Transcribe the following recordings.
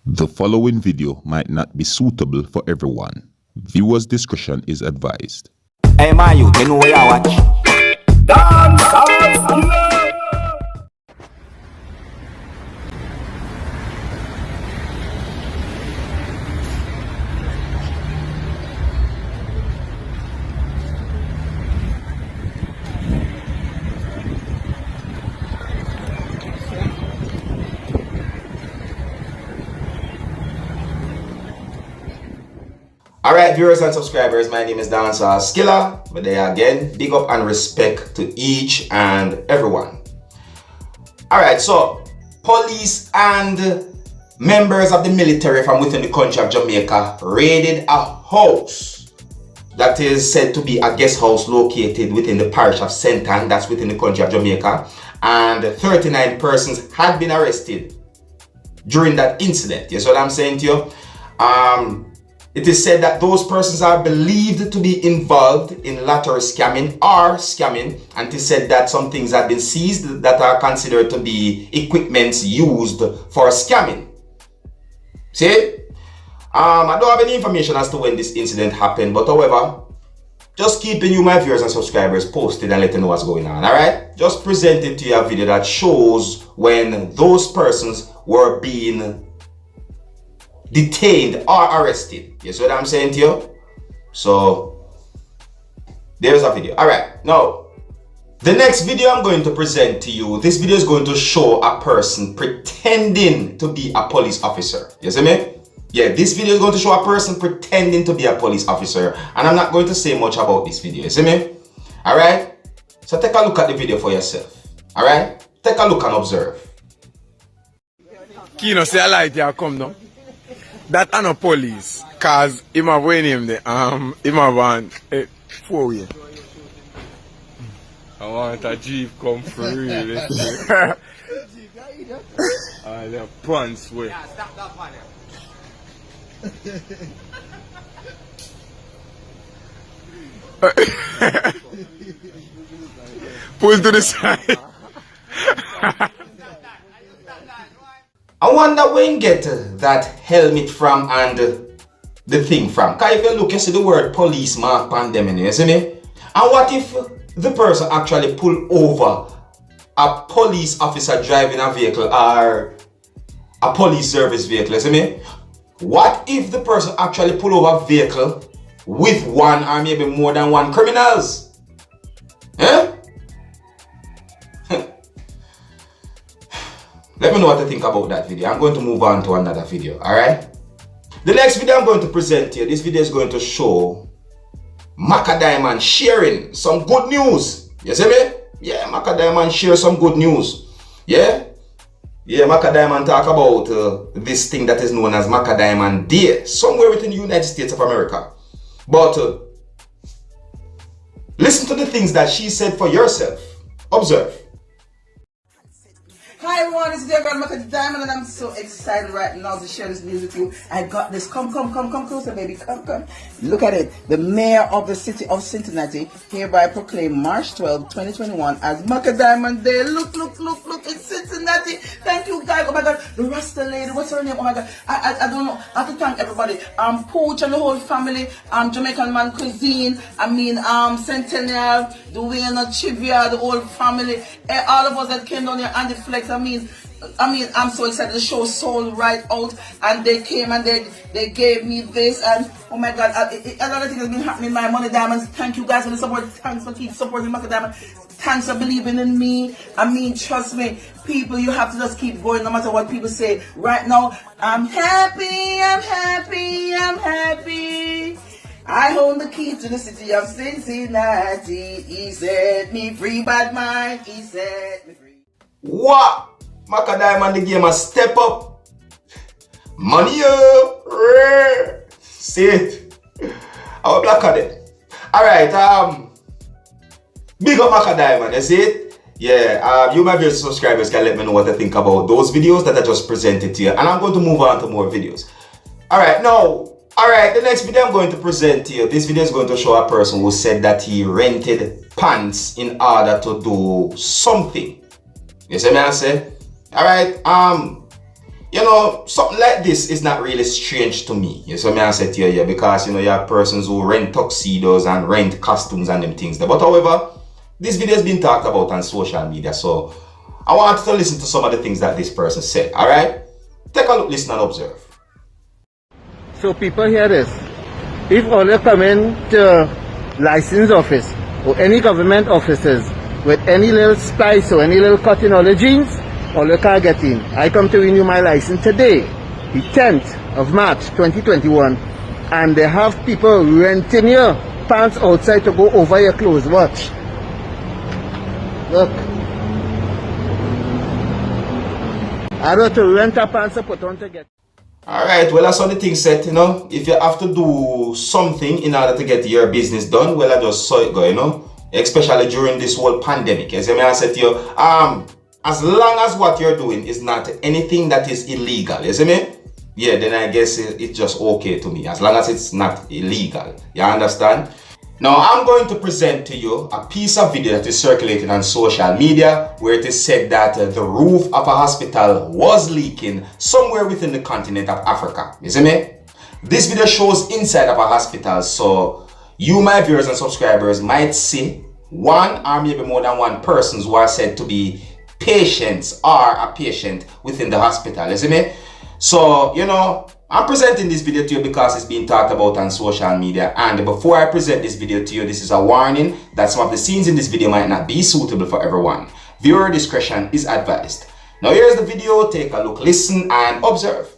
The following video might not be suitable for everyone. Viewers' discretion is advised. Hey man, you know where you watch? Dancehall skilla. Alright, viewers and subscribers, my name is Dancehall skilla. But there again, big up and respect to each and everyone. Alright, so police and members of the military from within the country of Jamaica raided a house that is said to be a guest house located within the parish of St. Ann, that's within the country of Jamaica, and 39 persons had been arrested during that incident. You see what I'm saying to you? It is said that those persons are believed to be involved in lottery scamming or scamming, and it is said that some things have been seized that are considered to be equipments used for scamming. See? I don't have any information as to when this incident happened, but however, just keeping you, my viewers and subscribers, posted and letting know what's going on, alright? Just presented to you a video that shows when those persons were being detained or arrested. You see what I'm saying to you? So there's a video. Alright, now the next video I'm going to present to you, this video is going to show a person pretending to be a police officer. You see me? Yeah, this video is going to show a person pretending to be a police officer, and I'm not going to say much about this video. You see me? Alright? So take a look at the video for yourself. Alright? Take a look and observe. Kino say a light here come now. That are no police, cause him have when him there, him have one 4-way. I want a Jeep come for real. The pants way. Yeah, stop that one. Pull to the side. I wonder where you get that helmet from and the thing from. Cause if you look, you see the word police mark on them, you see me? And what if the person actually pull over a police officer driving a vehicle or a police service vehicle, you see me? What if the person actually pull over a vehicle with one or maybe more than one criminals? Eh? Let me know what you think about that video. I'm going to move on to another video, alright? The next video I'm going to present to you, this video is going to show Macka sharing some good news. You see me? Yeah, Macka share some good news. Yeah? Yeah, Macka talk about this thing that is known as Macka Day, somewhere within the United States of America. But listen to the things that she said for yourself. Observe. Hi everyone, it's dear God Macka Diamond, and I'm so excited right now to share this news with you. I got this. Come closer, baby. Come. Look at it. The mayor of the city of Cincinnati hereby proclaimed March 12, 2021 as Macka Diamond Day. Look, it's Cincinnati. Thank you guys. Oh my God, the Rasta lady, what's her name? Oh my God, I don't know. I have to thank everybody. Pooch and the whole family, Jamaican Man Cuisine, Centennial, Dwayne, Chivia, the whole family, all of us that came down here and the flex. I mean, I'm so excited. The show sold right out, and they came and they gave me this, and oh my God, a lot of things has been happening. My Money Diamonds, thank you guys for the support. Thanks for keep supporting Macka Diamond. Thanks for believing in me. I mean, trust me, people, you have to just keep going no matter what people say. Right now, I'm happy. I own the key to the city of Cincinnati. He set me free, bad mind. He set me free. What? Macka Diamond, the game has step up. Money up. See it. Our black at it. Alright, big up Macka Diamond, you see it? Yeah, you my viewers and subscribers can let me know what you think about those videos that I just presented to you. And I'm going to move on to more videos. Alright, the next video I'm going to present to you, this video is going to show a person who said that he rented pants in order to do something. You see me I say? Alright, you know, something like this is not really strange to me. You see me I said to you, yeah, because, you know, you have persons who rent tuxedos and rent costumes and them things there. But however, this video has been talked about on social media, so I want you to listen to some of the things that this person said, alright? Take a look, listen and observe. So people hear this. If all you come in to license office or any government offices with any little spice or any little cut in all the jeans, all you can get in. I come to renew my license today, the 10th of March 2021, and they have people renting your pants outside to go over your clothes. Watch. Look. I don't to rent a pants to put on to get. Alright, well, that's what the thing said, you know. If you have to do something in order to get your business done, well, I just saw it go, you know. Especially during this whole pandemic. As I said to you, as long as what you're doing is not anything that is illegal, you see me? Yeah, then I guess it's just okay to me. As long as it's not illegal. You understand? Now, I'm going to present to you a piece of video that is circulating on social media where it is said that the roof of a hospital was leaking somewhere within the continent of Africa. You see me? This video shows inside of a hospital, so you, my viewers and subscribers, might see one or maybe more than one persons who are said to be patients or a patient within the hospital. You see me? So, you know, I'm presenting this video to you because it's being talked about on social media, and before I present this video to you, this is a warning that some of the scenes in this video might not be suitable for everyone. Viewer discretion is advised. Now here's the video, take a look, listen and observe.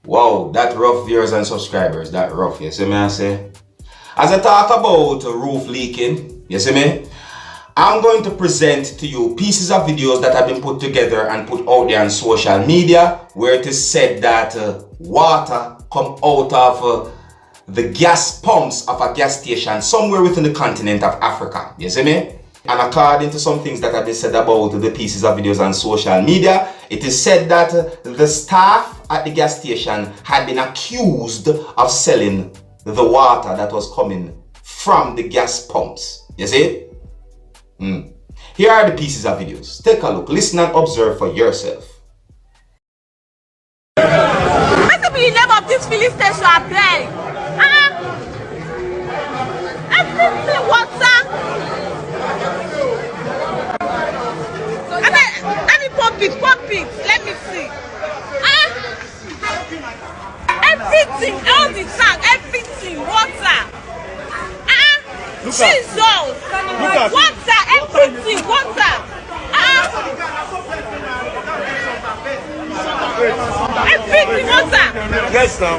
Wow, that rough, viewers and subscribers, that rough, you see me I say? As I talk about roof leaking, you see me? I'm going to present to you pieces of videos that have been put together and put out there on social media where it is said that water come out of the gas pumps of a gas station somewhere within the continent of Africa, you see me? And according to some things that have been said about the pieces of videos on social media, it is said that the staff at the gas station had been accused of selling the water that was coming from the gas pumps. You see? Here are the pieces of videos. Take a look, listen and observe for yourself. What to be the name of this filling station I play? Everything water. Let me pump it. Let me see. Everything, all the tank, everything, water. Jesus. Water, everything, water. Everything, water. Yes, now.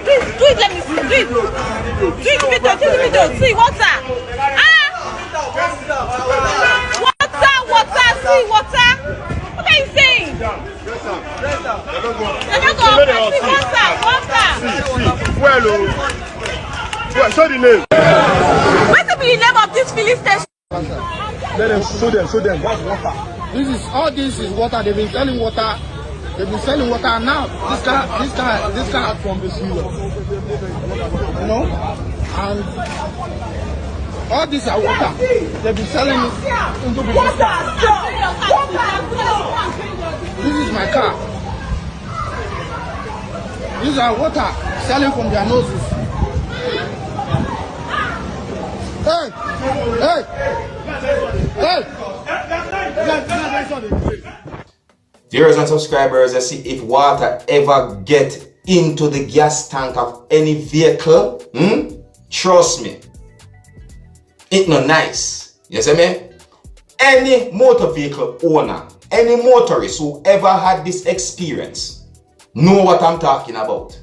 Do it, let me see. Do the video. See, water. Water, see, water. What are you saying? Well, show the name. What to be the name of this filling station? Let them show them. That's water. All this is water. They've been selling water. Now. This car From the sewer. you know, and all these are water. They've been selling it into the This is my car. These are water selling from their noses. Viewers and subscribers, let's see if water ever get into the gas tank of any vehicle. Trust me, it's not nice. You see me? Any motor vehicle owner, any motorist who ever had this experience, know what I'm talking about.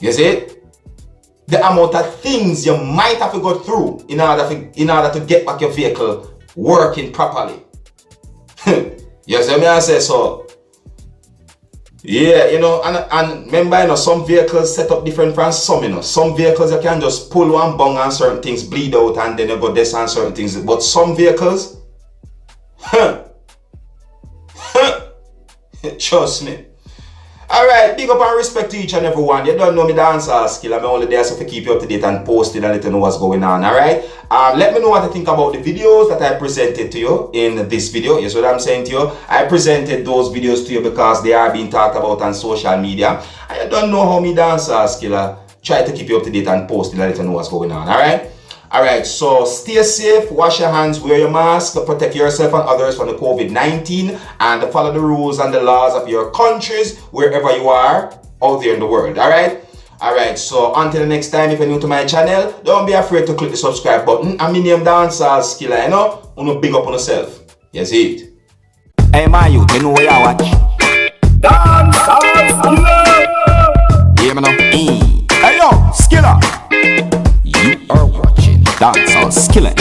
You see? The amount of things you might have to go through in order to get back your vehicle working properly. You see me I say so? Yeah, you know, and remember, you know, some vehicles set up different from some, you know. Some vehicles you can just pull one bung and certain things bleed out and then you go this and certain things. But some vehicles, trust me. Alright, big up and respect to each and every one. You don't know me dancehall skill. I'm only there so to keep you up to date and posted and let you know what's going on. Alright? Let me know what you think about the videos that I presented to you in this video. You see what I'm saying to you? I presented those videos to you because they are being talked about on social media. And you don't know how me dancehall skiller try to keep you up to date and posted and let you know what's going on. Alright? Alright, so stay safe, wash your hands, wear your mask, protect yourself and others from the COVID-19, and follow the rules and the laws of your countries, wherever you are out there in the world, alright? Alright, so until next time, if you're new to my channel, don't be afraid to click the subscribe button. And my name Dancehall Skilla, you know? You big up on yourself. You see it? Hey man, you know where you watch? Dancehall Skilla! Yeah, man. Hey yo, Skilla! You are watching Dancehall Skilla.